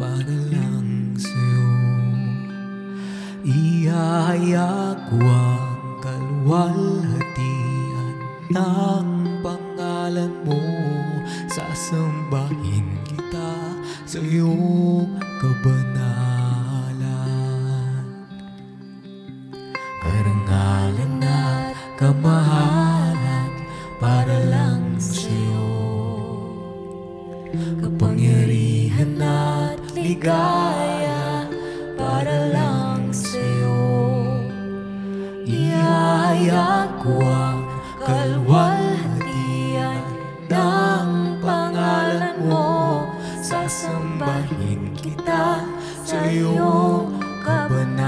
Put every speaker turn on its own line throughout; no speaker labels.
para lang sa'yo. Ihahayag ko ang kalwalhatian ng pangalan mo. Sasambahin kita sa iyong kabanalan. Karangalan at kamahalan para lang sa'yo. Kapangyarihan at ligaya para lang sa'yo. Ihahayag ko ang kalwalhatian ng pangalan mo. Sasambahin kita sa iyong kabanalan.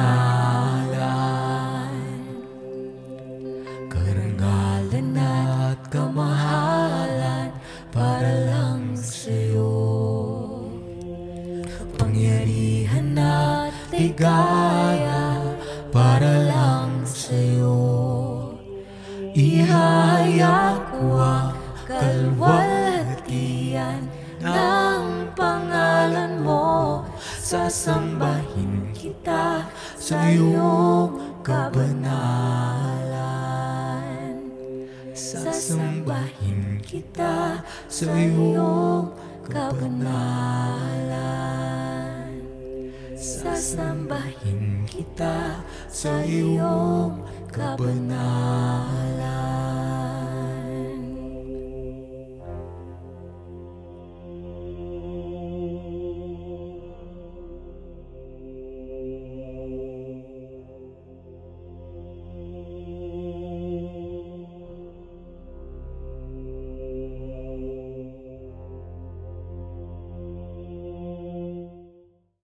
Karangalan at kamahalan para lang sa'yo. Kapangyarihan at ligaya para lang sa'yo. Ihahayag ko ang kalwalhatian ng pangalan mo. Sasambahin kita sa iyong kabanalan. Sasambahin kita sa iyong kabanalan. Sasambahin kita sa iyong kabanalan.